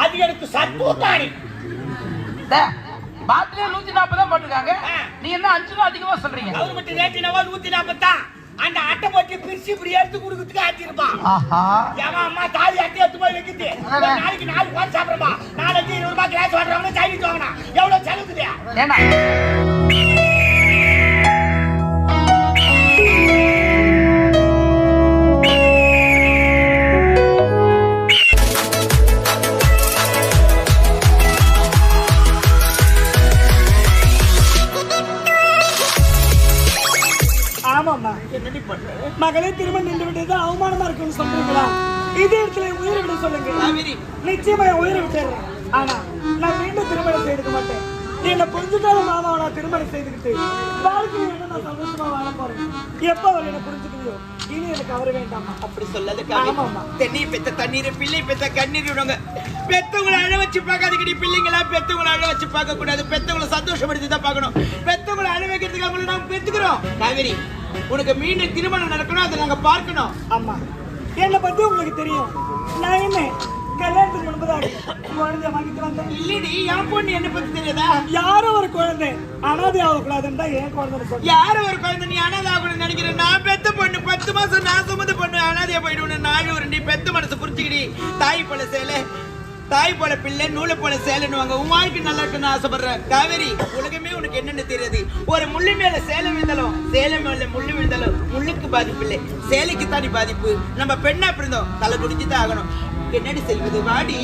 அது எனக்கு சத்தூட்டாணி. பாட்டிலே 140 தான் போட்டுருக்காங்க. நீ என்ன 5 ரூபா அதிகமா சொல்றீங்க? கவர்மெண்ட் ரேட் என்னவோ 140 தான். அந்த அட்டை போட்டு பிரிச்சு இப்படி எடுத்து கொடுக்கறதுக்கு ஆச்சிருப்பான். ஏமா அம்மா தாலி அட்டை எடுத்து போய் வைக்குது. நாளைக்கு 4 பால் சாப்பிடுறப்பா. நாளைக்கு 20 ரூபாய் கிளாஸ் வாங்குறவங்க சைனீஸ் வாங்கினா எவ்வளவு செலவுக்குது? ஏன்னா மகளே திருமணம் நின்று விட்டது அவமானமா இருக்குன்னு சொல்றீங்களா? இதே இடத்துல உயிரை விட சொல்லுங்க. நிச்சயமா உயிரை விட்டுறேன். ஆனா நான் மீண்டும் திருமணம் செய்துக்க மாட்டேன். நீ என்ன புரிஞ்சுக்காத மாமாவை நான் திருமணம் செய்துக்கிட்டு வாழ்க்கையில் என்ன நான் சந்தோஷமா வாழ போறேன். எப்ப அவர் என்ன புரிஞ்சுக்கலையோ இனி எனக்கு அவரு வேண்டாமா? அப்படி சொல்லாத. தென்னி பெத்த தண்ணீர் பிள்ளை பெத்த கண்ணீர் விடுங்க. பெத்தவங்களை அழ வச்சு பார்க்காதீங்க. பிள்ளைங்களா பெத்தவங்களை அழ வச்சு பார்க்க கூடாது. பெத்தவங்களை சந்தோஷப்படுத்தி தான் பார்க்கணும். பெத்தவங்களை அழ வைக்கிறதுக்கு அவங்களை நாம பெத்துக்கிறோம். காவேரி, உனக்கு மீண்டும் திருமணம் நடக்கணும், அதை நாங்க பார்க்கணும். அம்மா, என்னை பத்தி உங்களுக்கு தெரியும். நான் என்ன கல்யாணத்துக்கு முன்பதாக குழந்தை வாங்கிட்டு வந்தேன். இல்லடி, என் பொண்ணு என்ன பத்தி தெரியாதா? யாரோ ஒரு குழந்தை அனாதை ஆகக்கூடாதுன்னு தான் என் குழந்தை. யாரோ ஒரு குழந்தை நீ அனாதை ஆகணும்னு நினைக்கிறேன். நான் பெத்த பொண்ணு 10 மாசம் நான் சுமந்த பொண்ணு அனாதையா போயிடுவேன். நாலு ஒரு நீ பெத்த மனசு புரிஞ்சுக்கிடி. தாய் போல சேலை, தாய் போல பிள்ளை, நூலை போல சேலைன்னு வாங்க. உன் வாழ்க்கை நல்லா இருக்குன்னு ஆசைப்படுறேன். காவேரி, உலகமே உனக்கு என்னன்னு தெரியாது. ஒரு முள்ளு மேல சேலை விழுந்தாலும், சேலை மேல முள்ளு விழுந்தாலும் முள்ளுக்கு பாதிப்பு இல்லை, சேலைக்கு தானே பாதிப்பு. நம்ம பெண்ணா பிறந்தோம், தலை குடிச்சுதான் ஆகணும். என்னடி செய்வது? வாடி.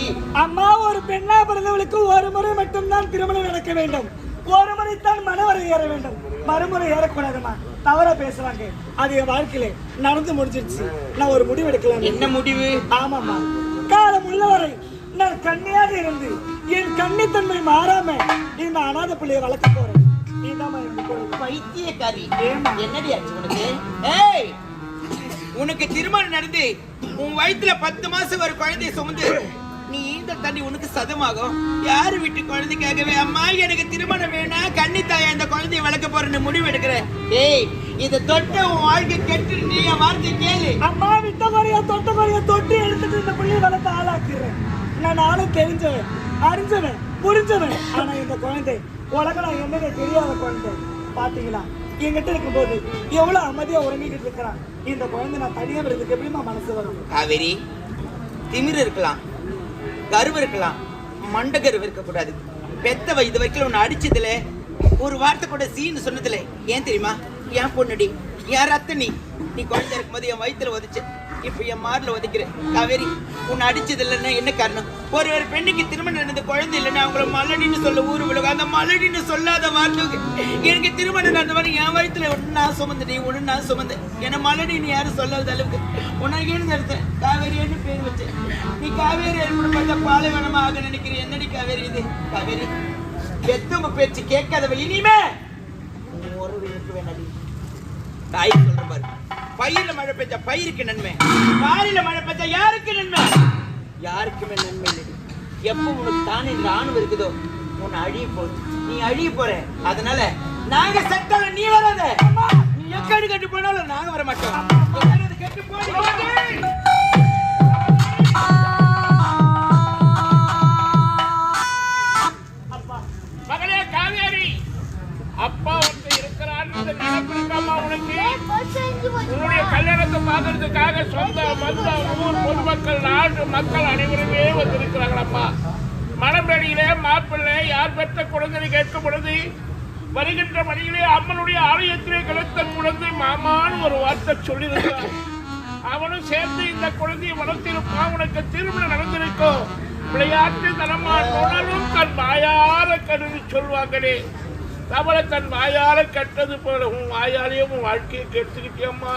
அம்மா, ஒரு பெண்ணா பிறந்தவளுக்கு ஒரு முறை மட்டும்தான் திருமணம் நடக்க வேண்டும். ஒரு முறைத்தான் மனவரை ஏற வேண்டும், மறுமுறை ஏறக்கூடாதுமா. தவறா பேசுவாங்க. அது என் வாழ்க்கையில நடந்து முடிஞ்சிருச்சு. நான் ஒரு முடிவு எடுக்கலாம். என்ன முடிவு? ஆமாம்மா, காலம் உள்ளவரை நான் கண்ணியாக இருந்து என் கன்னித்தன்மை மாறாம இந்த அநாத பிள்ளையை வளர்க்க போறேன். பைத்தியக்காரி, என்னடி ஆச்சு உனக்கு? ஏய், உனக்கு திருமணம் நடந்து உன் வயிற்றுல 10 மாசம் ஒரு குழந்தைய சுமந்து நீ இந்த தண்ணி உனக்கு சதமாகும். யாரு வீட்டு குழந்தைக்காகவே அம்மா எனக்கு திருமணம் வேணா, கன்னித்தாயா இந்த குழந்தைய வளர்க்க போறேன்னு முடிவு எடுக்கிறேன். ஏய், இதை தொட்ட உன் வாழ்க்கை கெட்டு நீ என் வார்த்தை கேளு. அம்மா, விட்ட குறைய தொட்ட குறைய தொட்டு எடுத்துட்டு இந்த பிள்ளையை வளர்த்து ஆளாக்குறேன். நான் நானும் தெரிஞ்சவன், அறிஞ்சவன், புரிஞ்சவன். ஆனா இந்த குழந்தை உலகம் என்னங்க தெரியாத குழந்தை. பாத்தீங்களா, என்கிட்ட இருக்கும்போது எவ்வளவு அமைதியா உறங்கிட்டு இருக்கிறான். இந்த குழந்தை நான் தனியா இருக்கிறதுக்கு எப்படிமா மனசு வரும்? காவேரி, திமிர் இருக்கலாம், கருவு இருக்கலாம், மண்ட கருவு இருக்கக்கூடாது. பெத்தவ இது வரைக்கும் உன்னை அடிச்சதுல ஒரு வார்த்தை கூட சீன்னு சொன்னதுல ஏன் தெரியுமா? என் பொண்ணுடி, என் ரத்த நீ குழந்தை இருக்கும்போது என் வயிற்றுல உதச்சு, இப்ப என் மார்ல உதைக்கிறேன். காவேரி, உன்னை அடிச்சது இல்லைன்னா என்ன காரணம்? ஒரு பெண்ணுக்கு திருமணம் நடந்த குழந்தை இல்லைன்னா அவங்கள மலடின்னு சொல்ல ஊரு உலகம். அந்த மலடின்னு சொல்லாத வார்த்தை எனக்கு திருமணம் நடந்த மாதிரி என் வயிற்றுல ஒன்று நான் சுமந்து, ஒன்று நான் சுமந்து, என்ன மலடின்னு யாரும் சொல்லாத அளவுக்கு உனக்கு எழுந்தெடுத்தேன். காவேரின்னு பேர் வச்சேன். நீ காவேரி ஏற்படும் பார்த்தா பாலைவனமா ஆக நினைக்கிறேன். என்னடி காவேரி இது? காவேரி, பெத்தவங்க பேச்சு கேட்காதவ இனிமே ஒரு இருக்க வேண்டாடி. தாய் சொல்ற பாரு, பயிர்ல மழை பெஞ்சா பயிருக்கு நன்மை, பாரில மழை பெஞ்சா யாருக்கு நன்மை? யாருக்குமே நன்மை இல்லை. எப்ப உனக்கு தானே ராணுவம் இருக்குதோ உன்னை அழிய போகுது, நீ அழிய போற. அதனால நாங்க சட்டம், நீ வராத. நீ எக்கடி கட்டு போனாலும் நாங்க வர மாட்டோம். கட்டு போய் மகளே காவேரி, அப்பா ஒருத்தர் இருக்கிறான்னு நினைப்பு இருக்காமா உனக்கு? உன்னுடைய கல்யாணத்தை பார்க்கறதுக்காக சொந்த மந்த ஊர் பொதுமக்கள், நாட்டு மக்கள் அனைவருமே வந்திருக்கிறாங்களப்பா. மணப்பேடியிலே மாப்பிள்ளை யார் பெற்ற குழந்தை கேட்கும் பொழுது வருகின்ற வழியிலே அம்மனுடைய ஆலயத்திலே கிளத்த குழந்தை மாமான்னு ஒரு வார்த்தை சொல்லியிருக்கிறார். அவனும் சேர்ந்து இந்த குழந்தையை வளர்த்திருப்பான். உனக்கு திருமணம் நடந்திருக்கும். விளையாட்டு தனமான உணரும் தன் வாயார கருதி சொல்வாங்களே, தவளை தன் வாயார கட்டது போல உன் வாயாலேயே உன் வாழ்க்கையை கெடுத்துக்கிட்டியம்மா.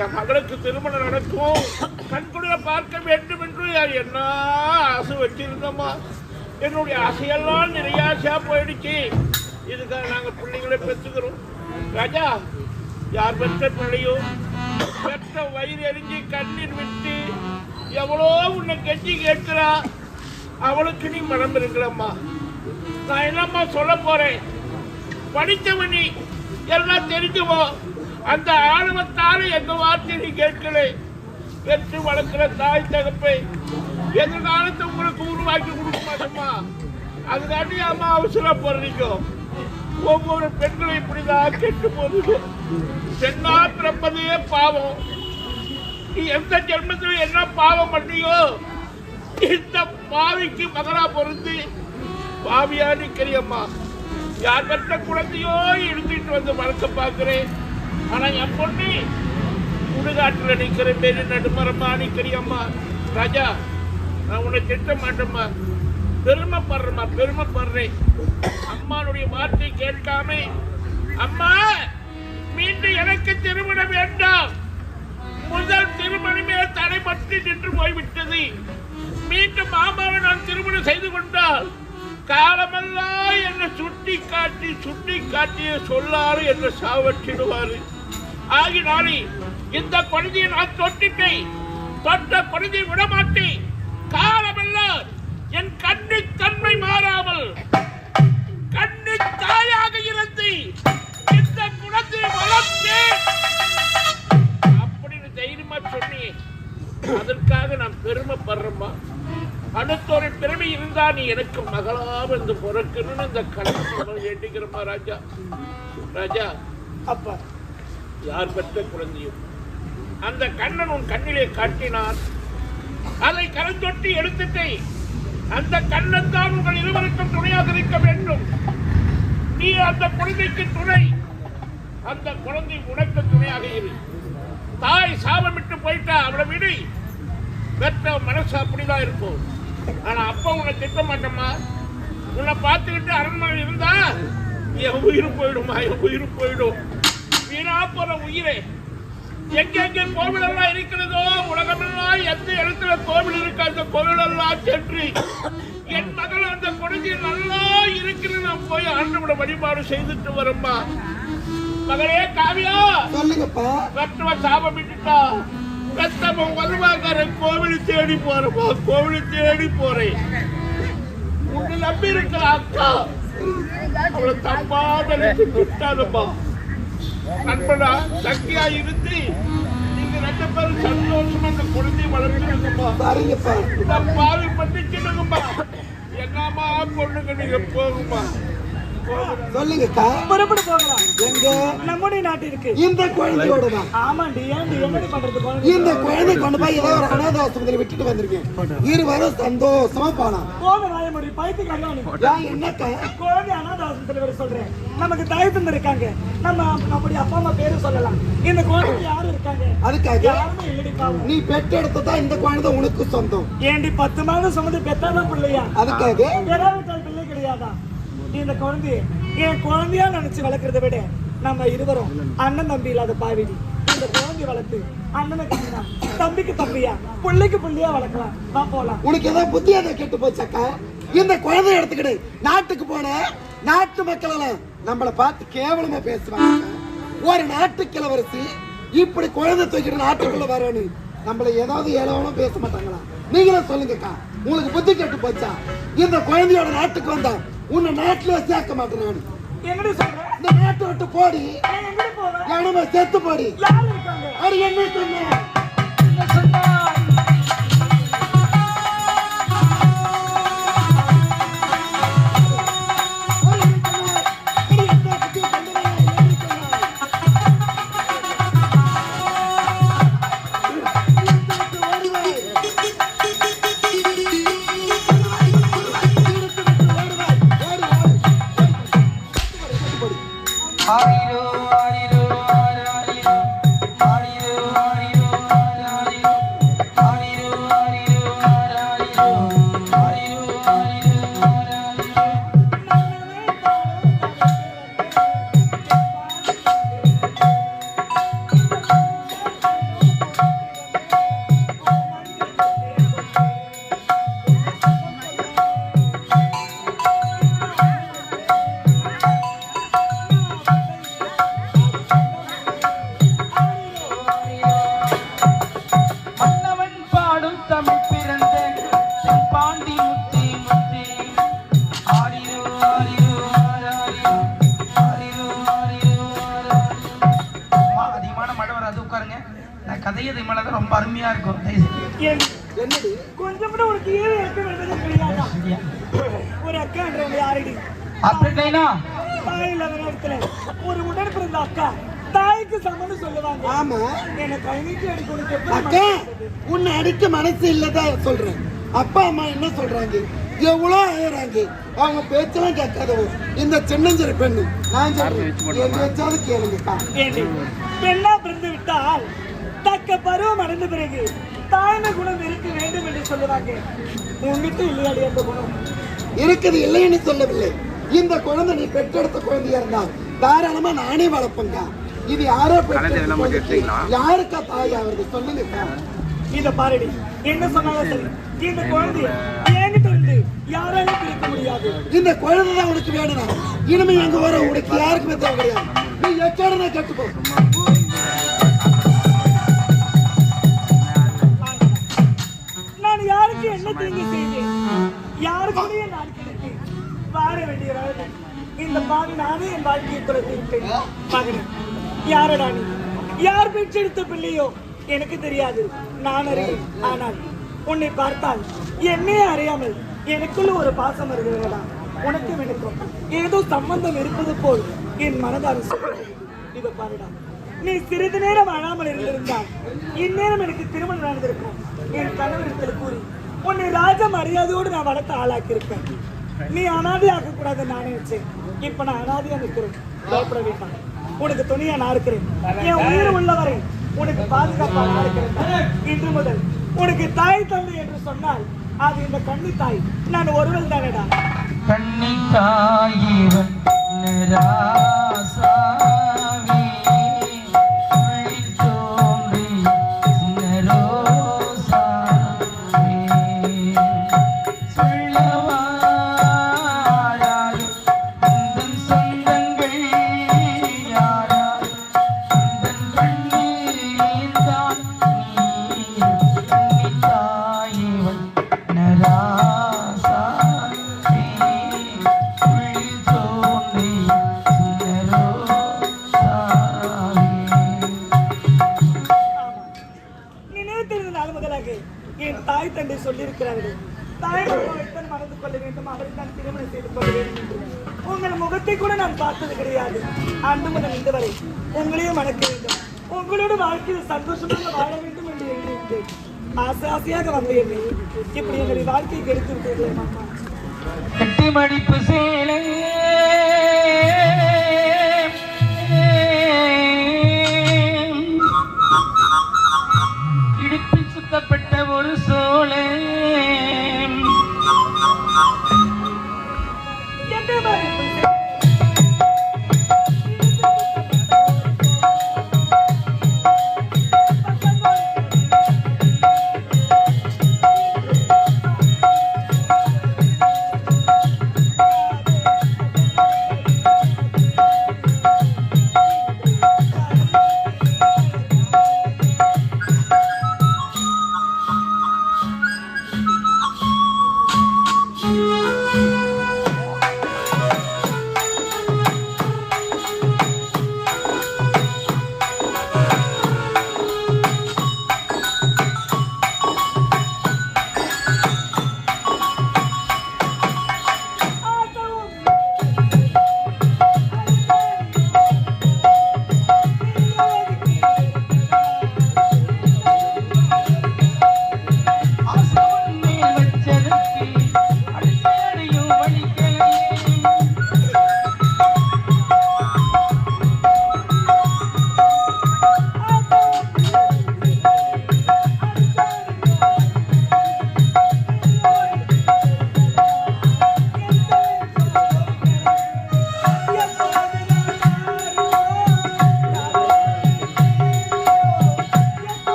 என் மகளுக்கு திருமணம் நடக்கும், கண்குளிர பார்க்க வேண்டும் என்று என்ன ஆசை வச்சிருந்தோம்மா. என்னுடைய ஆசையெல்லாம் நிறைய ஆசையா போயிடுச்சு. இதுக்காக நாங்கள் பிள்ளைங்களை பெற்றுக்கிறோம். ராஜா, யார் பெற்ற பிள்ளையோ பெற்ற வயிறு எரிஞ்சு கண்ணீர் விட்டு எவ்வளோ உன்னை கெஞ்சி கேட்கிறா, அவளுக்கு நீ மனம் இருக்கலம்மா. நான் என்னம்மா சொல்ல போறேன்? படித்தவன் நீ, எல்லாம் தெரிஞ்சுவோ. அந்த ஆணவத்தால எந்த வார்த்தை நீ கேட்கல. பெற்று வளர்க்கிற தாய் தகப்பை எதிர்காலத்தை உங்களுக்கு உருவாக்கி அதுக்காண்டி அம்மா அவசரப்படுறீங்க. ஒவ்வொரு பெண்களும் இப்படிதான் கெட்டு போகுது. பெண்ணா பிறப்பதே பாவம். நீ எந்த ஜென்மத்தில் என்ன பாவம் பண்ணியோ இந்த பாவிக்கு மகனா பொருந்து பாவியா நிற்கிறியம்மா. யார் பெற்ற குழந்தையோ எடுத்துட்டு வந்து வளர்க்க பார்க்கிறேன். ஆனா என் பொண்ணு சுடுகாட்டில் நிற்கிற பேரு நடுமரமா நிற்கிறியம்மா. ராஜா, நான் உன்னை திட்ட மாட்டேம்மா. பெருமைப்படுறேம்மா, பெருமைப்படுறேன். அம்மானுடைய வார்த்தை கேட்காம அம்மா மீண்டும் எனக்கு திருமணம் வேண்டாம். முதல் திருமணமே தடைப்பட்டு நின்று போய்விட்டது. மீண்டும் மாமாவை நான் திருமணம் செய்து கொண்டால் காலமெல்லாம் என்னை சுட்டி காட்டிய சொல்லாரு என்னை சாவற்றிடுவாரு. ஆகினாலே இந்த குழந்தையை நான் தொட்டிட்டேன். தொட்ட குழந்தையை விடமாட்டேன். காலமெல்லாம் என் கண்ணி தன்மை மாறாமல் கண்ணி தாயாக இருந்து இந்த குழந்தையை வளர்த்தேன் அப்படின்னு தைரியமா சொன்னேன். அதற்காக நான் பெருமைப்படுறேம்மா. அடுத்தொரு பிறவி இருந்தா நீ எனக்கு மகளாக இந்த பிறக்கணும்னு இந்த கண்ணன் வேண்டிக்கிறமா. ராஜா, ராஜா, அப்பா யார் பெற்ற குழந்தையும் அந்த கண்ணன் உன் கண்ணிலே காட்டினான். அதை கரந்தொட்டி எடுத்துட்டேன். அந்த கண்ணன் தான் உங்கள் இருவருக்கும் துணையாக இருக்க வேண்டும். நீ அந்த குழந்தைக்கு துணை. அந்த குழந்தை உனக்கு துணையாக இரு. தாய் சாபமிட்டு போயிட்டா அவளை விடு. பெற்ற மனசு அப்படிதான் இருக்கும். ஆனா அப்பா உன்னை திட்ட மாட்டேம்மா. உன்னை பார்த்துக்கிட்டு அரண்மனை இருந்தா என் உயிர் போயிடுமா, என் உயிர் போயிடும். வீணா போற உயிரே. எங்கெங்கே கோவில் எல்லாம் இருக்கிறதோ உலகமெல்லாம் எந்த இடத்துல கோவில் இருக்கு அந்த கோவில் எல்லாம் சென்று என் மகள் அந்த குழந்தை நல்லா இருக்கிறது நான் போய் ஆண்டவட வழிபாடு செய்துட்டு வரம்மா. மகளே காவியா, சொல்லுங்கப்பா. பெற்றவ சாபம் விட்டுட்டா. பெத்தவன் வருவாக்கார கோவில் தேடி போறப்பா, கோவில் தேடி போறேன். உன்னை நம்பி இருக்கிற அக்கா அவளை தப்பா நினைச்சு விட்டாதப்பா. நண்பனா சக்தியா இருந்து நீங்க ரெண்டு பேரும் சந்தோஷமா அந்த குழந்தைய வளர்க்கணுங்கப்பா. இந்த பாவி பண்ணிக்கணுங்கப்பா. என்னமா பொண்ணுங்க நீங்க போகுமா. சொல்லுங்கக்கா. புறப்பட்டு போகலாம். எங்க? நம்முடைய நாட்டிற்கு. இந்த குழந்தையோட தான். ஆமாண்டி. ஏன்டி என்ன பண்றது? இந்த குழந்தை கொண்டு போய் ஏதோ ஒரு அனாதை ஆஸ்பத்திரியில விட்டுட்டு வந்திருக்கேன். இருவரும் சந்தோஷமா போலாம். போக நாயமுடி பைத்தியக்காரனா நீ. நான் என்னக்கா குழந்தை அனாதை ஆஸ்பத்திரியில வர சொல்றேன். நமக்கு தாய் தந்தை இருக்காங்க. நம்முடைய அப்பா அம்மா பேரு சொல்லலாம். இந்த குழந்தை யாரு இருக்காங்க? அதுக்காக யாருமே இல்லடி பாவம். நீ பெற்றெடுத்ததா இந்த குழந்தை உனக்கு சொந்தம். ஏண்டி 10 மாதம் சுமந்து பெத்தாதான் பிள்ளையா? அதுக்காக பிறவிட்டால் பிள்ளை கிடையாதா? இந்த குழந்தைய என் குழந்தையா நினைச்சு வளர்க்கறத விட நம்ம இருவரும் அண்ணன் தம்பி இல்லாத பாவிடி. இந்த குழந்தைய வளர்த்து அண்ணனுக்கு அண்ணா, தம்பிக்கு தம்பியா, பிள்ளைக்கு பிள்ளையா வளர்க்கலாம். நான் போலாம். உனக்கு ஏதாவது புத்தியாத கெட்டு போச்சாக்கா? இந்த குழந்தைய எடுத்துக்கிட்டு நாட்டுக்கு போன நாட்டு மக்கள் எல்லாம் நம்மளை பார்த்து கேவலமா பேசுவாங்க. ஒரு நாட்டு கிழவரசி இப்படி குழந்தை தூக்கிட்டு நாட்டுக்குள்ள வரணும் நம்மள ஏதாவது ஏழவனும் பேச மாட்டாங்களா? நீங்களும் சொல்லுங்கக்கா. உங்களுக்கு புத்தி கெட்டு போச்சா? இந்த குழந்தையோட நாட்டுக்கு வந்தா உன்னை நாட்டுல சேர்க்க மாட்டேன். நான் எங்கடி சொல்றேன்? இந்த நாட்டை விட்டு போடி. எங்கடி போறேன்? யாருமே செத்து போடி. யார் இருக்காங்க? அது என்ன சொன்னேன்? என்ன சொன்னா? கதையது மேலதான் ரொம்ப அருமையா இருக்கும். கொஞ்சம் கூட ஒரு தீவே இருக்க வேண்டியது கிடையாது. ஒரு அக்கா என்ற இல்லாதவங்க யாரடி? அப்படின்னா தாய் இல்லாத நேரத்துல ஒரு உடன் பிறந்த அக்கா தாய்க்கு சமம்னு சொல்லுவாங்க. ஆமா, என்ன கை நீட்டி அடிக்க உனக்கு எப்படி அக்கா மனசு வருது? உன்னை அடிக்க மனசு இல்லதான் சொல்றேன். அப்பா அம்மா என்ன சொல்றாங்க, எவ்வளோ ஆயிராங்க, அவங்க பேச்செல்லாம் கேட்காதவோ இந்த சின்னஞ்சிறு பெண்ணு. நான் சொல்றேன் எங்க வச்சாலும் கேளுங்கக்கா. ஏண்டி, பெண்ணா பிறந்து விட்டால் தக்க பருவம் அடைந்த பிறகு தாய்மை குணம் இருக்க வேண்டும் என்று சொல்லுவாங்க. உங்ககிட்ட இல்லையாடி அந்த குணம்? இருக்குது, இல்லைன்னு சொல்லவில்லை. இந்த குழந்தை நீ பெற்றெடுத்த குழந்தையா இருந்தா தாராளமா நானே வளர்ப்பேங்க. இது யாரோ பெற்ற யாருக்கா தாய் ஆகுறது சொல்லுங்கக்கா. இத பாருடி, என்ன சொன்னாலும் சரி, இந்த குழந்தைய என்கிட்ட இருந்து யாராலும் பிரிக்க முடியாது. இந்த குழந்தை தான் உனக்கு வேணும். இனிமே எங்க வர உனக்கு யாருக்குமே தேவை கிடையாது. நீ எச்சோடனே கட்டுப்போ. நான் யாருக்கு என்ன தீங்கு செய்தேன்? யாருக்குமே நான் கிடைத்து வாழ வேண்டிய வேலை. இந்த பாவி நானே என் வாழ்க்கையை தொடர்ந்து மகனே, யாரடா நீ? யார் பெற்றெடுத்த பிள்ளையோ எனக்கு தெரியாது, நான் அறிவேன். ஆனால் உன்னை பார்த்தால் என்னையே அறியாமல் எனக்குள்ள ஒரு பாசம் வருகிறதா? உனக்கும் எனக்கும் ஏதோ சம்பந்தம் இருப்பது போல் என் மனதார சொல்கிறது. இதை பாருடா, நீ சிறிது நேரம் அழாமல் இருந்திருந்தால் இந்நேரம் எனக்கு திருமணம் நடந்திருக்கும். என் கணவரிடத்தில் கூறி உன்னை ராஜ மரியாதையோடு நான் வளர்த்து ஆளாக்கி இருப்பேன். நீ அனாதை ஆக்க கூடாதுன்னு நான் நினைச்சேன். இப்ப நான் அனாதையா நிற்கிறேன். பயப்பட வேண்டாம், உனக்கு துணியா நான் இருக்கிறேன். என் உயிர் உள்ளவரை உனக்கு பாதுகாப்பாக நான் இருக்கிறேன். இன்று முதல் உனக்கு தாய் தந்தை என்று சொன்னால் அது இந்த கன்னி தாய் நான் ஒருவன் தானடா. கண்ணி தாயிவன் ராசாவி உள்ளில் தோன்றி சின்னரோசாவி சொல்லவாராய் உந்தன் சொந்தங்கள் யாராய் உந்தன் கண்ணீர் தான் நீ கண்ணி தாயிவன் நராசாவி உள்ளில் தோன்றி சின்னரோசாவி. நினைத்திருந்த நாள் முதலாக என் தாய் தந்தை சொல்லியிருக்கிறார்கள், தாய் வைத்தன் மறந்து கொள்ள வேண்டும், அவரை நான் திருமணம் செய்து கொள்ள வேண்டும் என்று. உங்கள் முகத்தை கூட நான் பார்த்தது கிடையாது. அன்று முதல் இந்த வரை உங்களையும் மணக்க வேண்டும், உங்களோட வாழ்க்கையில் சந்தோஷமாக வாழ வேண்டும் என்று எண்ணியிருந்தேன். ஆசை ஆசையாக வந்த என்னை இப்படி எங்களுடைய வாழ்க்கையை கெடுத்து விட்டீர்களே மாமா. கட்டி மடிப்பு சேலை இடுப்பில் சுத்தப்பட்ட ஒரு சோலை என்ன மாதிரி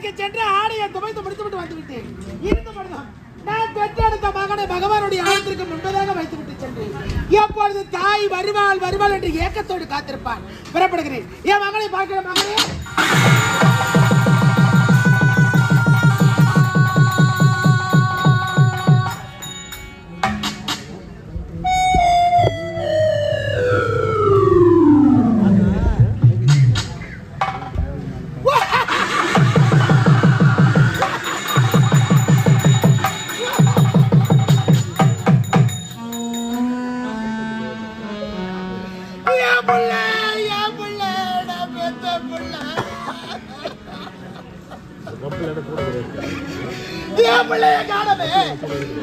அரண்மனைக்கு சென்று ஆடையை துவைத்து முடித்துவிட்டு வந்து விட்டேன். இருந்த பொழுதும் நான் பெற்றெடுத்த மகனை பகவானுடைய ஆலயத்திற்கு முன்பதாக வைத்து விட்டு சென்றேன். எப்பொழுது தாய் வருவாள் வருவாள் என்று ஏக்கத்தோடு காத்திருப்பாள். புறப்படுகிறேன். என் மகனை பார்க்கிற மகனே. பிள்ளைய காணமே,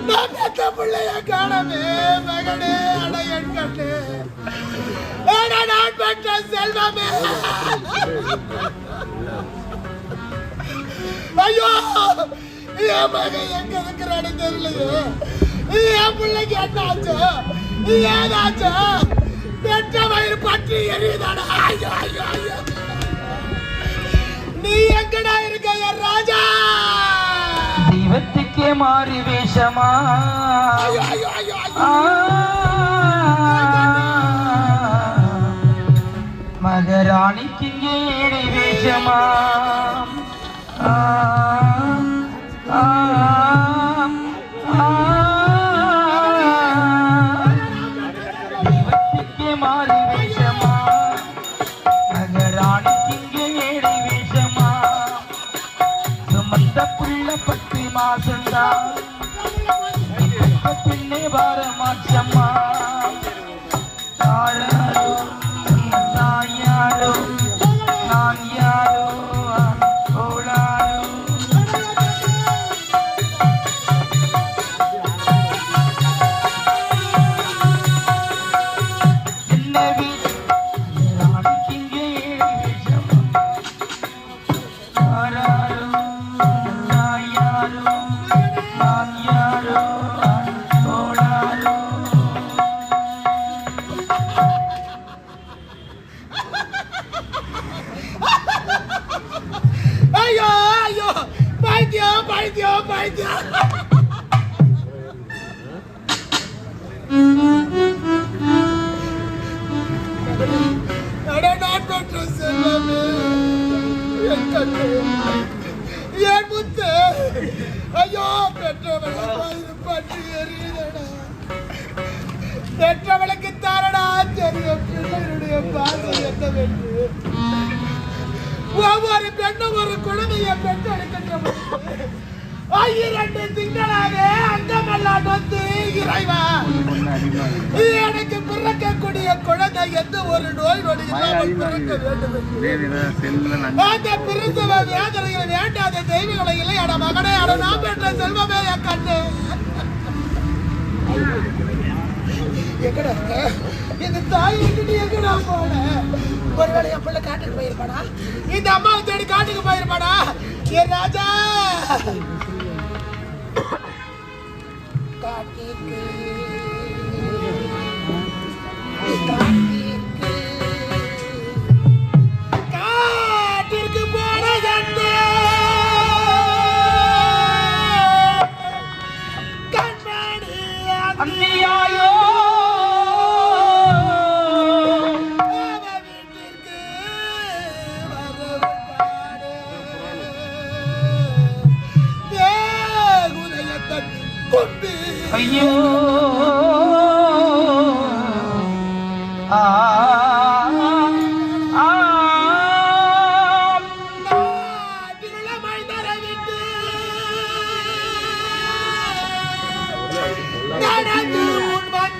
நான் பெற்ற பிள்ளைய காணமே மகனே, அடையன் கண்ணு, நான் பெற்ற செல்வமே. ஐயோ, என் மகன் எங்க இருக்கிறான்னு தெரியலையே. என் பிள்ளைக்கு என்ன ஆச்சு, ஏதாச்சு, பெற்ற வயிறு பற்றி எரியுதாடா. ஐயோ ஐயோ ஐயோ, நீ எங்கடா இருக்க என் ராஜா? தெய்வத்துக்கே மாறி வேஷமா, மகராணிக்கு இங்கே ஏழை வேஷமா. தெய்வத்துக்கே மாறி வேஷமா, மகராணிக்கு இங்கே ஏழை வேஷமா. சுமந்த புள்ள 10 மாசந்தா, பின்னே பாரமாச்சம்மா. யாரோ நான் யாரோ, நான் யாரோ ஓடாரோ. என்ன வீட்டுக்கு இங்கே வேஷமா. யாரோ நான் யாரோ, நான் யாரோ ஓடாரோ. ஐயோ ஐயோ, பைத்தியம் பைத்தியம் பைத்தியம். நான் பெற்ற செல்வமே, என் கண்ணு, என் முத்து. ஐயோ, பெற்றவளை பற்றி எறியடா. பெற்றவளுக்கு தாரடா தெரியும் பிள்ளைகளுடைய பாசம் என்னவென்று. ஒவ்வொரு பெண்ணும் ஒரு குழந்தையை பெற்றெடுக்கின்ற 2 திங்களாக அங்கமெல்லாம் நொந்து இறைவா, எனக்கு பிறக்கக்கூடிய குழந்தை எந்த ஒரு நோய் நொடி இல்லாமல் பிறக்க வேண்டும் என்று அந்த பிரசவ வேதனைகளை வேண்டாத தெய்வங்களை இல்லை. அட மகனே, அட நான் பெற்ற செல்வமே என் கண்ணு. எங்கடா இருக்க? எங்க தாய் விட்டுட்டு எங்கடா போன? ஒருவேளை என் பிள்ளை காட்டுக்கு போயிருப்பானா? இந்த அம்மாவை தேடி காட்டுக்கு போயிருப்பானா? என் ராஜா காட்டுக்கு காட்டுக்கு போன கண்மணி அன்னியாயோ ஐயோ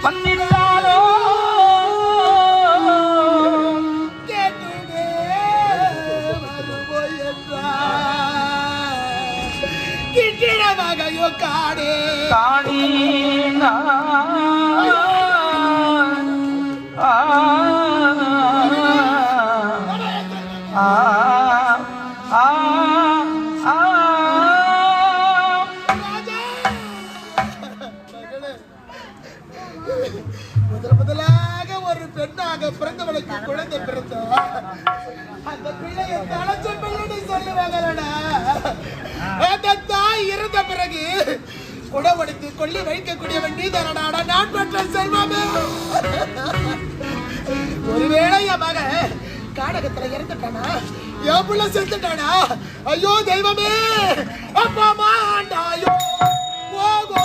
வந்திருந்தாலோ கிட்டிடமகையோ காடே காணி முதலாக ஒரு பெண்ணாக பிறந்தவளுக்கு குழந்தை பிறந்தோம். அந்த பிள்ளையை தலைச்ச பிள்ளை சொல்லுவாங்கடா. அந்த தாய் இறந்த பிறகு குடவடித்து கொள்ளி வைக்கக்கூடியவன் நீ தானடா நான் பெற்ற செல்வமே. ஒருவேளை என் மக காடகத்துல இறந்துட்டானா, என் புள்ள செத்துட்டானா, ஐயோ தெய்வமே, அப்பா மாண்டாயோ போகோ.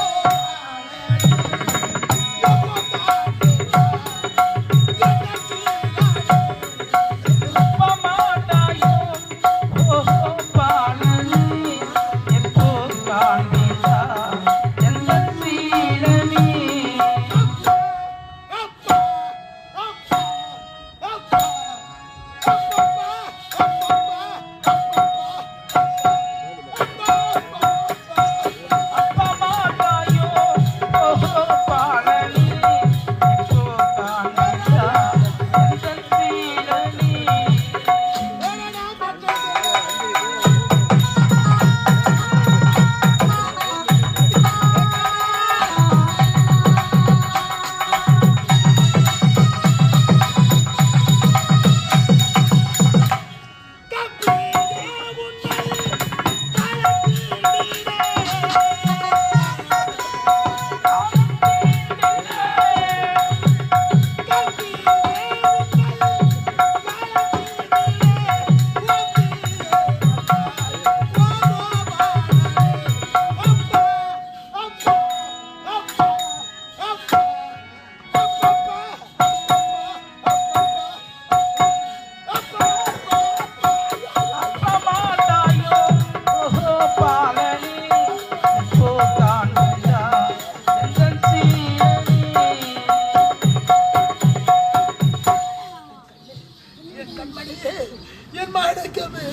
என் மடக்கமே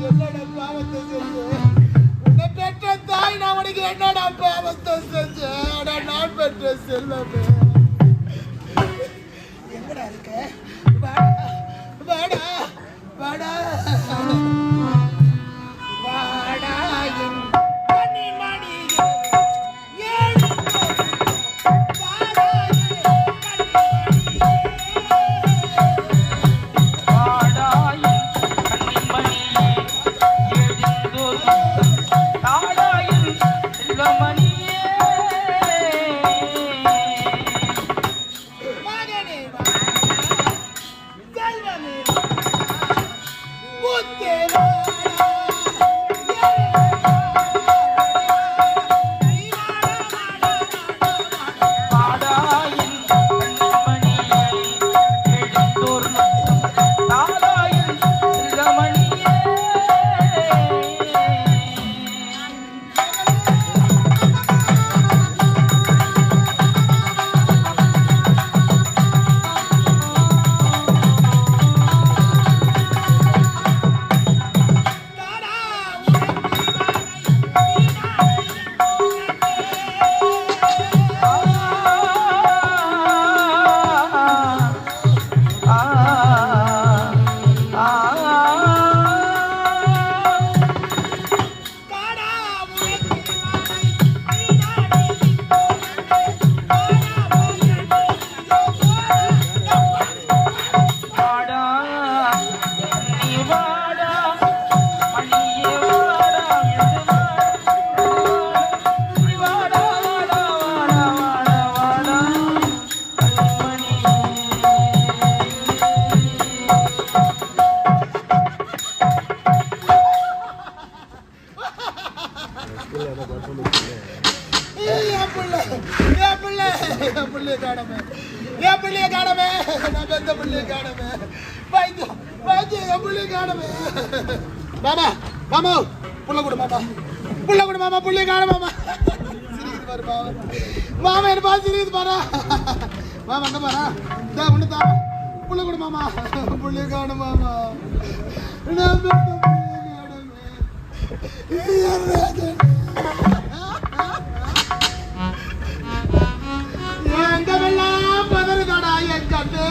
என்னடா பாவத்தை செஞ்சேன், உன்னை பெற்ற தாய் நான் உனக்கு என்னடா பாவத்தை செஞ்சேன், நான் பெற்ற செல்வமே. எங்கடா இருக்க, வாடா வாடா வாடா வாடா என் கண்ணின் மணியே, ஏழு மாமா மாமா புள்ள கொடு மாமா, புள்ள கொடு மாமா, புள்ளி காண மாமா. சிரிக்குது பாரு மாமா, மாமா என்ன பார்த்து சிரிக்குது பாரா மாமா, அங்க பாரா, இந்த ஒண்ணு தா, புள்ள கொடு மாமா, புள்ளி காண மாமா. எங்க வெள்ளம் பதறுதாடா என் கண்ணு,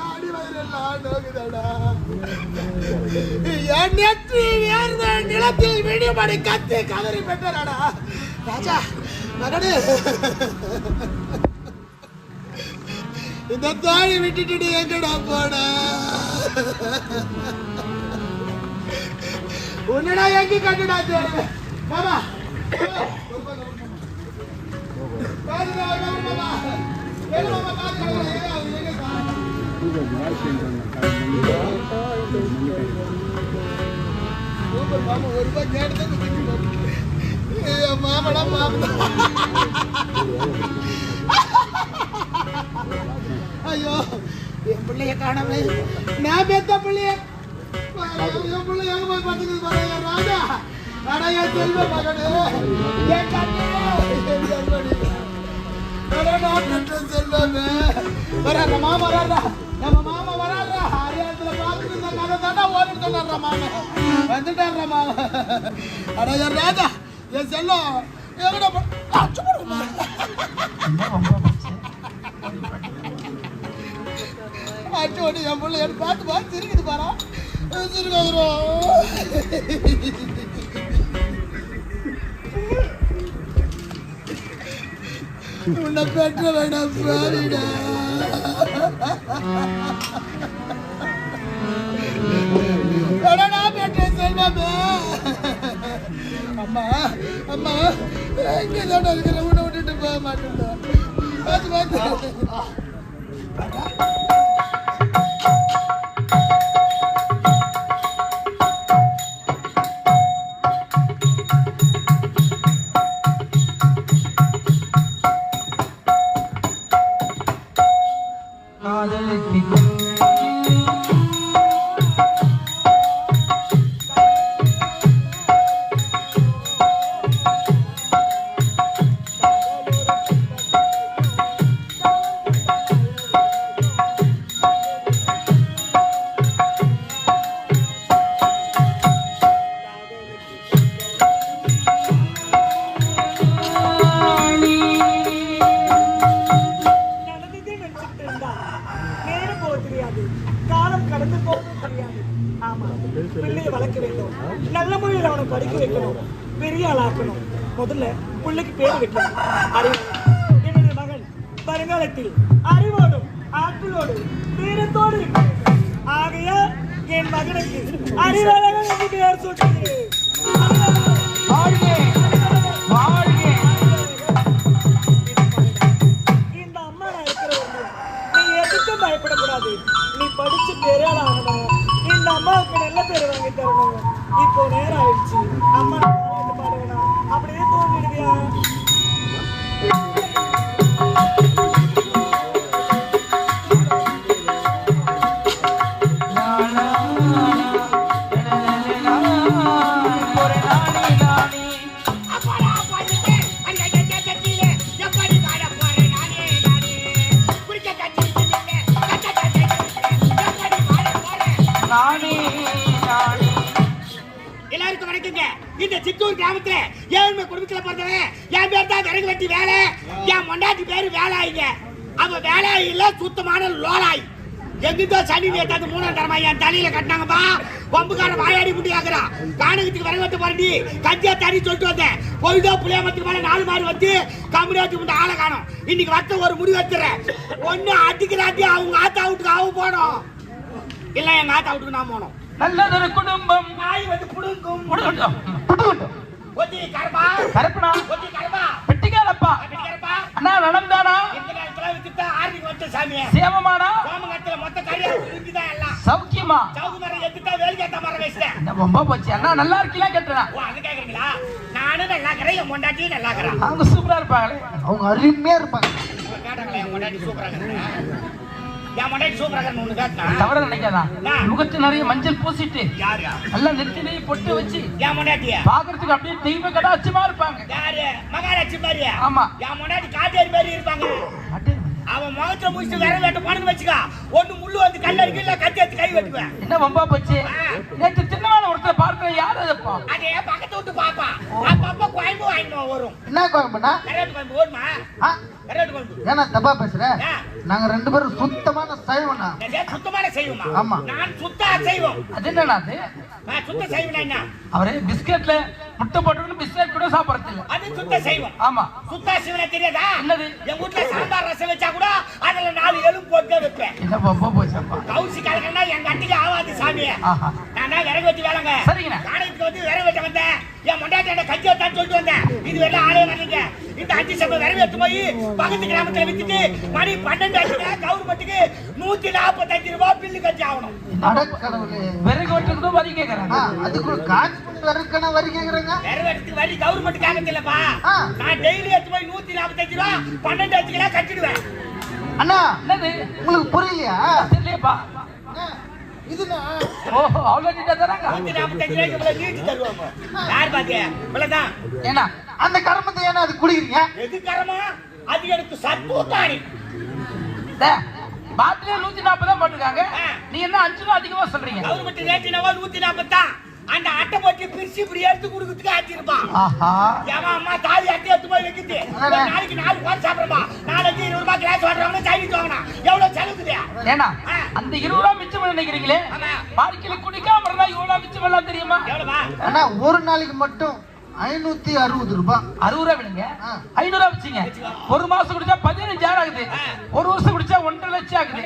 ஆடி வயிறெல்லாம் நோக்குதாடா, என் நெற்றி வேர்ந்த நிலத்தில் விடிபடி கத்தி கதறி பெற்றடா ராஜா மகனே. இந்த தாயை விட்டுட்டு எங்கடா போன? உன்னடா எங்க கண்டுடா தேடுவேன் மாமா ஒரு ரூபாய் கேட்டு மாமடா மாமடா ஐயோ என் பிள்ளைய காணவே நான் பெத்த பிள்ளைய என் பிள்ளை எங்க போய் பார்த்துக்குது பாருங்க ராஜா அடா என் செல்வ மகனே என் கண்ணே என் செல்வனே அடா நான் பெற்ற செல்வமே வராதா மாமா வராதா நம்ம மாமா வராதா அரியாத்துல பார்த்துட்டு இந்த கதை தாண்டா ஓடிட்டு சொன்னாரா மாமா வந்துட்டாரா மாமா அடா என் ராஜா என் செல்வம் எங்கடா அச்சு போடுமா அச்சோடி என் பிள்ளை என் பார்த்து பார்த்து சிரிக்குது பாரா சிரிக்காதுரோ உன்னை பெற்ற வேண்டாம் சாரிடா நான் பெற்றேன் செல்வமே அம்மா அம்மா இங்கே தான் இருக்கிற உன்னை விட்டுட்டு போக மாட்டேன்டா பார்த்து பார்த்து நல்ல முறையில் அவனை படிக்க வைக்கணும், பெரிய ஆளாக்கணும். முதல்ல பிள்ளைக்கு பேர் வைக்கணும். என்னுடைய மகன் வருங்காலத்தில் அறிவோடும் ஆற்றலோடு வீரத்தோடு இருக்கும். ஆகையா என் மகனுக்கு அறிவாளர்கள் என்று பெயர் சூட்டுகிறேன். இந்த அம்மா நான் இருக்கிறவங்க நீ எதுக்கும் பயப்படக்கூடாது. நீ படிச்சு பெரிய ஆளாகணும். இந்த அம்மாவுக்கு நல்ல பேர் வாங்கி தரணும். இப்போ நேரம் ஆயிடுச்சு. அம்மா பாடுவேனா அப்படியே தோண்டிடுவியா? எல்லாருக்கும் வணக்கங்க. இந்த சித்தூர் கிராமத்துல ஏழ்மை குடும்பத்துல பிறந்தவன் என் பேர் தான் விறகு வெட்டி வேலை. என் மொண்டாட்டி பேரு வேலாயிங்க. அவ வேலாயில சுத்தமான லோலாய். எங்கிட்ட சனி நேத்தாந்து 3ஆம் தரமா என் தலையில கட்டினாங்கப்பா. பம்புக்கார வாயாடி முட்டி ஆக்குறான். காணகத்துக்கு விறகு வெட்ட போறடி கஞ்சியா தண்ணி சொல்லிட்டு வந்தேன். பொழுதோ புளியாமத்துக்கு மேல 4 மாறு வந்து கம்பெனியாத்துக்கு வந்து ஆளை காணும். இன்னைக்கு வத்த ஒரு முடிவு வச்சுறேன். ஒண்ணு அடிக்கிறாட்டி அவங்க ஆத்தா வீட்டுக்கு அவன் போனோம், இல்ல எங்க ஆத்தா வீட்டுக்கு நான் போனோம். நல்லதொரு குடும்பம் நாய் வந்து புடுங்கும். ஒத்தி கரப்பா கரப்பனா ஒத்தி கரப்பா வெட்டிக்காரப்பா கரப்பா அண்ணா நடந்தானா இந்த நேரத்துல வித்துட்டா ஆர்டிக்கு வந்து சாமி சேமமானா சோமங்கத்துல மொத்த கறியா இருக்குதான் எல்லாம் சௌக்கியமா சவுக்கு மரம் எடுத்துட்டா வேலிக்கேத்த மரம் வச்சிட்டேன். இந்த ரொம்ப போச்சு. அண்ணா நல்லா இருக்கீங்களா கேட்டனா? ஓ அது கேக்குறீங்களா? நானும் நல்லா இருக்கறேன், என் பொண்டாட்டியும் நல்லா இருக்கறா. அவங்க சூப்பரா இருப்பாங்களே. அவங்க அருமையா இருப்பாங்க. கேட்டாங்களே என் பொண்டாட்டி சூப்பரா இருக்கறா. என் பொண்டாட்டி சூப்பரா இருக்கறன்னு ஒண்ணு கேட்டா தவற நினைக்காதா? முகத்து நிறைய மஞ்சள் பூசிட்டு யாரு நல்லா நெத்திலேயே பொட்டு வச்சு என் பொண்டாட்டியா பாக்குறதுக்கு அப்படியே தெய்வ கடாட்சமா இருப்பாங்க. யாரு மகாலட்சுமி மாதிரியா? ஆமா. என் பொண்டாட்டி காட்டேரி மாதிரி இருப்பாங்க. அவன் முகத்துல முடிச்சு விரல் வெட்ட போனது வச்சுக்கா, ஒண்ணு முள்ளு வந்து கல்லடிக்கு இல்ல கத்தி எடுத்து கை வெட்டுவேன். என்ன வம்பா போச்சு? நேற்று சின்னமான ஒருத்தர் பார்க்கிற யாரு அதப்பா? அதே பக்கத்து விட்டு பாப்பா. அப்பப்ப குழம்பு வாங்கிட்டு வரும். என்ன குழம்புனா? கரேட்டு குழம்பு ஓடுமா? கரேட்டு குழம்பு. ஏன்னா தப்பா பேசுற? நாங்க 2 பேரும் சுத்தமான சைவனா. சுத்தமான செய்வோமா? ஆமா. நான் சுத்த அசைவம். அது என்னன்னா அது? நான் சுத்த செய்வனா என்ன? அவரே பிஸ்கட்ல முட்டை போட்டு பிஸ்கட் கூட சாப்பிடறது இல்ல. அது சுத்த செய்வோம். ஆமா. சுத்த அசைவனா தெரியாதா? என்னது? என் வீட்டுல சாம்பார் ரசம் வச்சா கூட அதுல 4 எலும்பு போட்டு வைப்பேன். என்ன வம்பா போச்சப்பா? கவுசி கலக்கனா எங்க அட்டிக்கு ஆவா சாமி ஆஹா. நான் தான் விறகு வச்சு வேலைங்க சரிங்கண்ணா. நாடகத்துக்கு வந்து விறகு வெட்ட வந்தேன் என் முண்டாட்டி கஞ்சி வச்சான்னு சொல்லிட்டு வந்தேன் இது வெள்ள ஆளே வரலீங்க இந்த 5 சம்பளம் விறகு எடுத்து போய் பக்கத்து கிராமத்துல வித்துட்டு மணி 12 ஆச்சுங்க கவர்மெண்ட்டுக்கு 145 ரூபாய் பில்லு கட்சி ஆகணும் அடக்கடவுளே. விறகு வெட்டுறதுக்கும் வரி கேட்கறாங்க. அதுக்கு ஒரு காசு விறகுக்கான வரி கேக்குறாங்க. விறகு எடுத்து வரி கவர்மெண்ட் கேட்கறது இல்லப்பா ஆ. நான் டெய்லி எடுத்து போய் 145 ரூபாய் 12 ஆச்சுங்களா கட்டிடுவேன் அண்ணா என்னது உங்களுக்கு புரியலையா? தெரியலையப்பா. இதுனா ஓஹோ அவ்வளோ நீட்டா தராங்க. 145 ரூபாய்க்கு இவ்வளவு நீட்டு தருவாங்க யார் பாத்தியா இவ்வளவுதான் ஏன்னா அந்த கருமத்தை ஏன்னா அது குடிக்கிறீங்க? எதுக்காரமா அது எனக்கு சத்துட்டாணி பாட்டிலே 140 தான் போட்டிருக்காங்க. நீ என்ன 5 ரூபா அதிகமா சொல்றீங்க? கவர்மெண்ட் ரேட் என்னவோ 140 தான் அந்த அட்டை போட்டு பிரிச்சு இப்படி எடுத்து கொடுக்கறதுக்கு ஆச்சிருப்பான் ஆஹா. ஏமா அம்மா தாலி அட்டை எடுத்து போய் வைக்குது ஒரு நாளைக்கு 4 பால் சாப்பிடுறப்பா நாளைக்கு 20 ரூபாய் கிளாஸ் வாங்குறவங்க சைனீஸ் வாங்கணும் எவ்வளவு செலவுக்குது ஏன்னா அந்த 20 ரூபா மிச்சம் பண்ண நினைக்கிறீங்களே ஆமா. வாழ்க்கையில குடிக்காம இருந்தா இவ்வளவு மிச்சம் பண்ணலாம் தெரியுமா? எவ்வளவா அண்ணா ஒரு நாளைக்கு மட்டும் 560 ரூபாய். 60 ரூபா விடுங்க. 500 ரூபா வச்சுங்க. ஒரு மாசம் குடிச்சா 15,000 ஆகுது. ஒரு வருஷம் குடிச்சா 1.5 லட்சம் ஆகுது.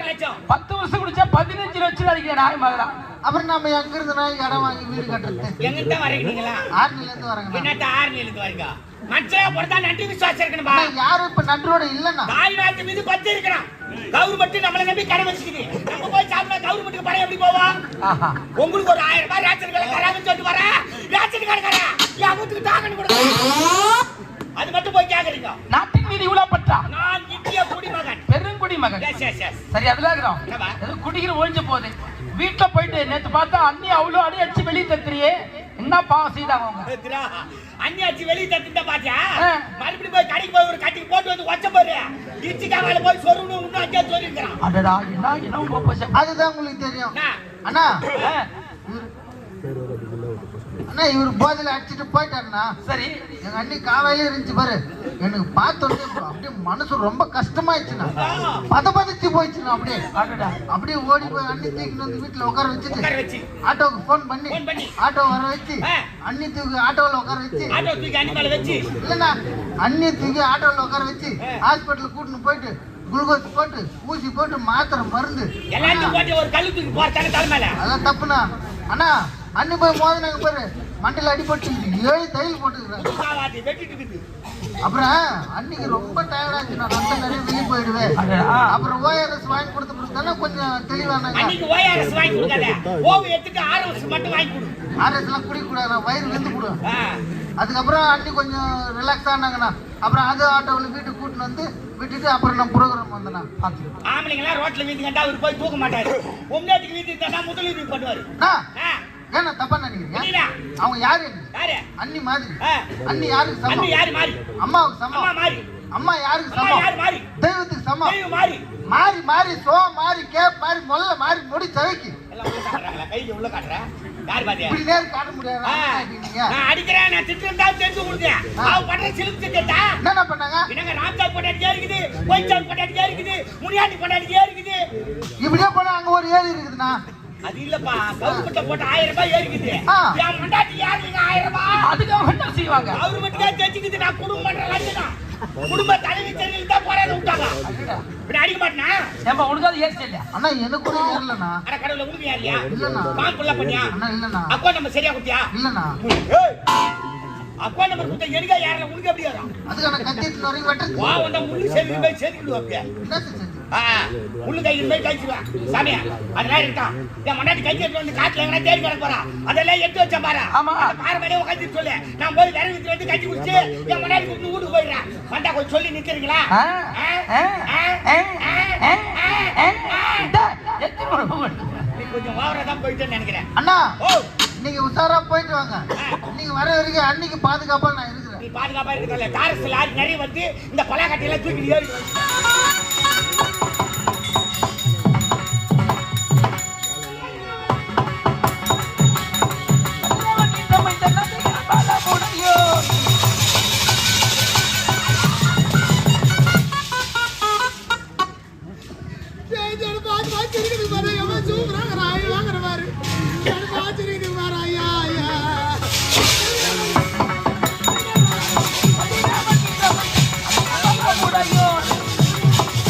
10 வருஷம் குடிச்சா 15 லட்சம் அடிக்கிற நாய் மாதிரி. அப்புறம் நம்ம எங்க இருந்து இடம் வாங்கி வீடு கட்டுறது? எங்கிட்ட வரீங்களா ஆர்மில இருந்து வரங்க. என்னத்த ஆர்மில இருந்து வரீங்க மச்சா போடா நன்றி விசுவாசம் இருக்கணும்பா யாரும் இப்ப நன்றோட இல்லன்னா தாய் நாட்டு மீது பத்து இருக்கணும் கவர்மெண்ட் நம்மள நம்பி கடை வச்சுக்குது நம்ம போய் சாப்பிட்டா கவர்மெண்ட்டுக்கு பணம் எப்படி போவோம் ஆஹா. உங்களுக்கு ஒரு 1000 ரூபாய் ரேஷன் கடை தராங்கன்னு சொல்லிட்டு வர ரேஷன் கடை கடை என் வீட்டுக்கு தாங்கன்னு கொடுங்க அது மட்டும் போய் கேக்குறீங்க நாட்டின் மீது இவ்வளவு பற்றா? நான் இந்திய குடிமகன் பெருங்குடி மகன். எஸ் எஸ் எஸ் சரி அதெல்லாம் இருக்கிறோம். என்னப்பா? ஏதோ குடிக்கிற ஒழிஞ்சு போகுது. வீட்டுல போயிட்டு நேத்து பார்த்தா அண்ணி அவ்வளவு அடி அடிச்சு வெளியே தத்துறியே என்ன பாவம் செய்தாங்க அவங்க? அண்ணியாச்சி வெளியே தத்துட்டா பாத்தியா ஆ. மறுபடியும் போய் கடைக்கு போய் ஒரு கட்டிக்கு போட்டு வந்து வச்ச போரு இச்சிக்காவால போய் சொருன்னு இன்னும் அங்கே சொல்லிருக்கிறான் அடடா என்ன உங்க பசங்க. அதுதான் உங்களுக்கு தெரியும். என்ன? அண்ணா ஆ, அண்ணா இவர் போதையில அடிச்சுட்டு போயிட்டாருண்ணா. சரி எங்க அண்ணி காவையில இருந்துச்சு பாரு எனக்கு பார்த்தோன்னே அப்படியே மனசு ரொம்ப கஷ்டமாயிடுச்சுண்ணா. பதபதிச்சு போயிடுச்சுண்ணா. அடடா. அப்படியே ஓடி போய் அண்ணி தூக்கிட்டு வந்து வீட்டுல உட்கார உட்கார வச்சுட்டு வச்சு ஆட்டோவுக்கு ஃபோன் ஃபோன் பண்ணி பண்ணி. ஆட்டோ வர வச்சு ஆ. அண்ணி தூக்கி ஆட்டோவில் உட்கார வச்சு ஆட்டோ தூக்கி அண்ணி மேல வச்சு இல்லைண்ணா அண்ணி தூக்கி ஆட்டோவில் உட்கார வச்சு ஆ. ஹாஸ்பிட்டலுக்கு கூட்டின்னு போயிட்டு குளுக்கோஸ் போட்டு ஊசி போட்டு மாத்திரை மருந்து எல்லாத்தையும் போட்டு ஒரு கல்லு தூக்கி போட்டாங்க தலைமையில அதெல்லாம் தப்புண்ணா. அண்ணா அண்ணி போய் மோதினாங்க பாரு மண்டையில் அடிபட்டு 7 தையல் போட்டுக்கிறேன். காவாதி வெட்டிட்டு இருக்குது அப்புறம் அன்னைக்கு ரொம்ப டயர்டாச்சுண்ணா. ரத்தம் நிறைய வெளியே போயிடுவேன். அடடா. அப்புறம் ஓஆர்எஸ் வாங்கி கொடுத்து கொடுத்தாலும் கொஞ்சம் தெளிவானாங்க. அன்னைக்கு ஓஆர்எஸ் வாங்கி கொடுக்காத ஓவு எடுத்துட்டு ஆர்எஸ் மட்டும் வாங்கி கொடு ஆர்எஸ் எல்லாம் குடிக்கூடாது வயிறு வெந்து போடும். ஆ. அதுக்கப்புறம் அன்னி கொஞ்சம் ரிலாக்ஸ் ஆனாங்கண்ணா. அப்புறம் அது ஆட்டோவில் வீட்டுக்கு கூட்டின்னு வந்து விட்டுட்டு அப்புறம் நான் ப்ரோக்ராம் வந்தேண்ணா. ஆம்பளைங்களா ரோட்ல வீதி கண்டா அவர் போய் தூக்க மாட்டாரு பொம்னாட்டுக்கு வீதி தந்தா முதலீடு பண்ணுவாரு அண்ணா, ஆ. ஏன்னா தப்பா நினைக்கிறீங்க? புரியல? அவங்க யாரு? யாரு அன்னி மாதிரி. ஆ. அன்னி யாருக்கு அண்ணி சமம்? யாரு மாறி அம்மாவுக்கு அம்மா சமம். மாறி அம்மா யாருக்கு அம்மா சமம்? யாரு மாறி தெய்வத்துக்கு சமம். தெய்வம் மாறி மாறி மாறி சோ மாறி கேப் மாறி மொல்ல மாறி முடி தவைக்கு எல்லாம் உள்ள காட்டுறாங்களா கைக்கு உள்ள காட்டுறேன் யாரு பாத்தியா இப்படி நேரம் காட்ட முடியாது. நான் அடிக்கிறேன் நான் திட்டுறேன் தான் தெரிஞ்சு கொடுங்க அவன் பண்ற சிலுக்கு கேட்டா என்னென்ன பண்ணாங்க? என்னங்க ராம்சால் கொண்டாடிக்கே இருக்குது ஒயிச்சால் கொண்டாடிக்கே இருக்குது முனியாண்டி கொண்டாடிக்கே இருக்குது இப்படியே போனா அங்க ஒரு ஏரி இருக்குதுண்ணா. அது இல்லப்பா கவர்மெண்ட்ல போட்டு 1000 ரூபாய் ஏறிக்குது ஆ. என் மண்டாட்டி யாருங்க 1000 ரூபாய் அதுக்கு அவங்க என்ன செய்வாங்க? கவர்மெண்ட்ல தெரிஞ்சுக்குது நான் குடும்பம் பண்ற லட்சணம் குடும்ப தலைவி தெரியல தான் போறாரு விட்டாங்க இப்படி அடிக்க மாட்டேனா ஏம்பா உனக்கு அது ஏசி இல்லையா? அண்ணா எனக்கு கூட ஏறலண்ணா. அட கடவுள உனக்கு யாரியா இல்லண்ணா. பான் புள்ள பண்ணியா அண்ணா இல்லண்ணா. அக்கௌண்ட் நம்பர் சரியா கொடுத்தியா இல்லண்ணா. அக்கௌண்ட் நம்பர் கொடுத்தா எனக்கு யாரல உனக்கு எப்படி வரும் அதுக்கான கத்திட்டு வரையும் வெட்டுறது. வா வந்த முள்ளு செதுக்கு போய் செதுக்கிடுவா அப்படியே என்ன செஞ்சு? முள்ளு கையில் போய் கைச்சுவேன் சாமியா அதெல்லாம் இருக்கான் என் மண்டாட்டி கை எடுத்து வந்து காட்டுல எங்கன்னா தேடி கிடக்க போறா அதெல்லாம் எடுத்து வச்சேன் பாரு ஆமா. அந்த பாறை மேலே உட்காந்து சொல்லு நான் போய் விறகு வித்து வந்து கட்டி குடிச்சு என் மண்டாட்டி கூட்டு வீட்டுக்கு போயிடுறேன் மண்டா கொஞ்சம் சொல்லி நிக்கிறீங்களா ஆ? ஆ? ஆ? ஆ? இந்தா, எத்தனை முறை போகணும்? நீ கொஞ்சம் ஓவரா தான் போயிட்டேன்னு நினைக்கிறேன் அண்ணா ஓ நீங்க உஷாரா போயிட்டு வாங்க. நீங்க வர வரைக்கும் அன்னைக்கு பாதுகாப்பா நான் இருக்கிறேன். நீ பாதுகாப்பா இருக்கல டாரஸ் லாரி நிறைய வந்து இந்த பலாக்கட்டையெல்லாம் தூக்கி ஏறி நம்ம இந்த நதியை வாழ முடியும். வாழ முடியும்.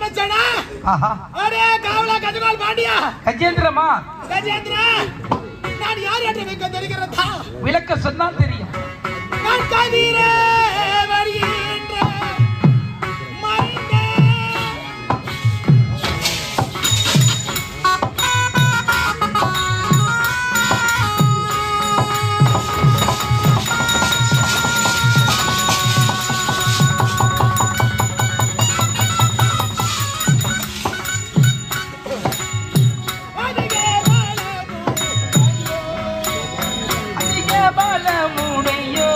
மச்சானா ஆஹா அரே காவலா கஜகோல் பாண்டியா கஜேந்திரமா கஜேந்திரா நான் யார் என்று வைக்க தெரிகிறதா விளக்க சொன்னா தெரியும் நான் கதிரே வருகின்ற மைந்தே அதிக பலமுடையோ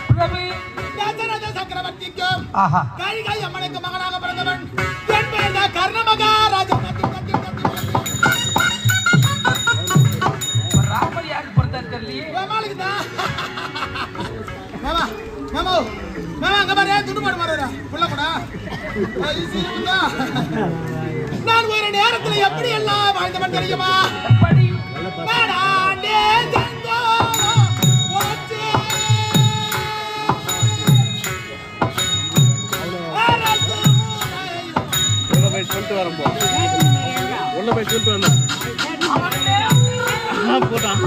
பிரபு சக்கரவர்த்திக்கும் ஆஹா கைகை அம்மனுக்கு மகனாக பிறந்தவன் என் பெயர் தான் கர்ணமகாராஜா ராமர் யாருக்கு பிறந்தார் தெரியலையே மாமாளுக்கு தான் மாமா மாமா மாமா அங்க பாரு துண்டு போட மாட்டா புள்ள கூட நான் ஒரு நேரத்துல எப்படி எல்லாம் வாழ்ந்தவன் தெரியுமா எப்படி நானே தந்தோ ஓச்சே சொல்லிட்டு வரப்போ உள்ள போய் சொல்லிட்டு வரணும் போட்டான்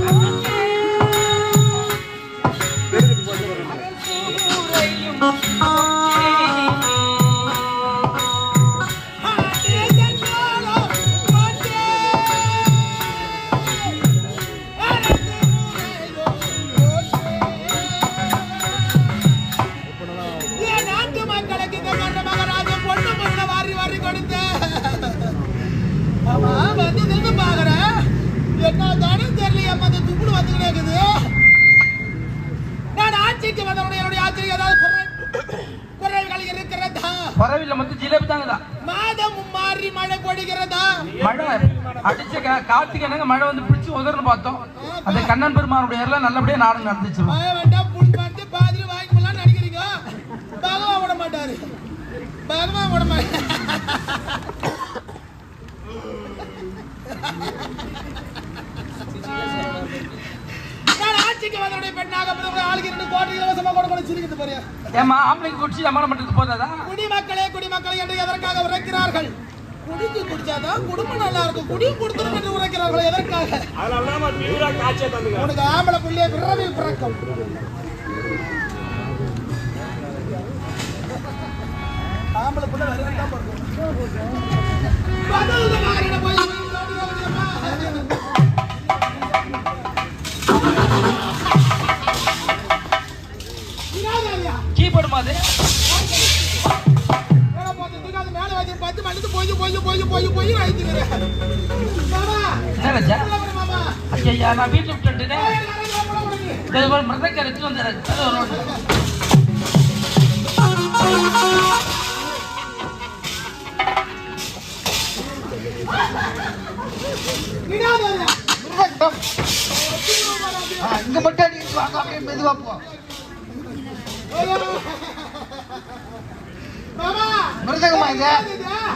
நாட்டு மக்களுக்கு இந்த கர்ணமகாராஜா பொண்ணு பொண்ணு வாரி வாரி கொடுத்த ஆமா வந்து நின்று பாக்குறேன் என்ன தானே தெரியல அந்த துப்புடு வந்துக்கிட்டே இருக்குது நான் ஆட்சிக்கு வந்தவுடனே என்னுடைய ஆட்சிக்கு ஏதாவது குறைகள் இருக்கிறதா பரவில்ல மொத்தம் ஜிலேபி தாங்கதா மாதம் மாறி மழை பொழிகிறதா மழை அடிச்ச காத்துக்கு என்னங்க மழை வந்து பிடிச்சி உதறன்னு பார்த்தோம் அந்த கண்ணன் பெருமானுடைய எல்லாம் நல்லபடியா நாடகம் நடந்துச்சு மழை வேண்டாம் புண் வந்து பாதிரி வாங்கி போடலாம்னு நினைக்கிறீங்க பகவான் விட மாட்டாரு பகவான் விட மாட்டாரு நான் ஆட்சிக்கு வந்தவுடைய பெண்ணாக பிறகு ஆளுக்கு 2 கோடி இலவசமா கொடுக்கணும் சிரிக்கிட்டு பாரு ஏமா ஆம்பளைக்கு குடிச்சு அமரம் பண்றது போதாதா குடிமக்களே என்று எதற்காக உரைக்கிறார்கள் குடிச்சு குடிச்சாதான் குடும்பம் நல்லா இருக்கும் குடி கொடுத்துரும் என்று உரைக்கிறார்கள் எதற்காக உனக்கு ஆம்பளை புள்ளிய பிறவி பிறக்கும் ஆம்பளை புள்ள வேற தான் போய் கீபோர்டு மாதிரி மேல வச்சு 10 மணிக்கு போய் வைத்துக்கிறேன் என்ன வச்சா ஐயா நான் வீட்டுல விட்டுட்டேன் மிருதங்க எடுத்து வந்துடுறேன் இங்க மட்டும் அடிக்கிட்டு வாங்க அப்படியே மெதுவா போ மிருதங்கம்மா இது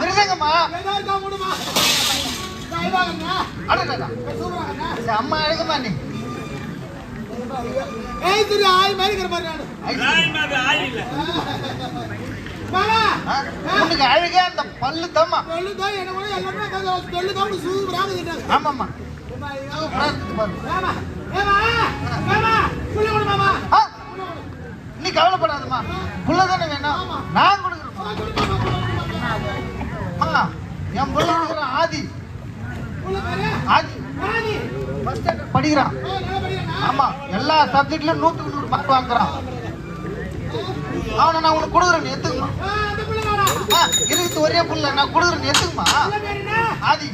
மிருதங்கம்மா அம்மா எடுக்கமா நீ ஆய் மாதிரி இருக்கிற உனக்கு அழகே அந்த பல்லு தம்மா ஆமாம்மா நீ கவலைப்படாதம்மா புள்ளதானே வேணும் நான் கொடுக்குறேன் என் புள்ள கொடுக்குறேன் ஆதி படிக்கிறான் ஆமா எல்லா சப்ஜெக்ட்லயும் 100க்கு 100 மார்க் வாங்குறான் அவனை நான் உனக்கு கொடுக்குறேன் எத்துக்குமா இருக்குது ஒரே புள்ள நான் கொடுக்குறேன் எத்துக்குமா ஆதி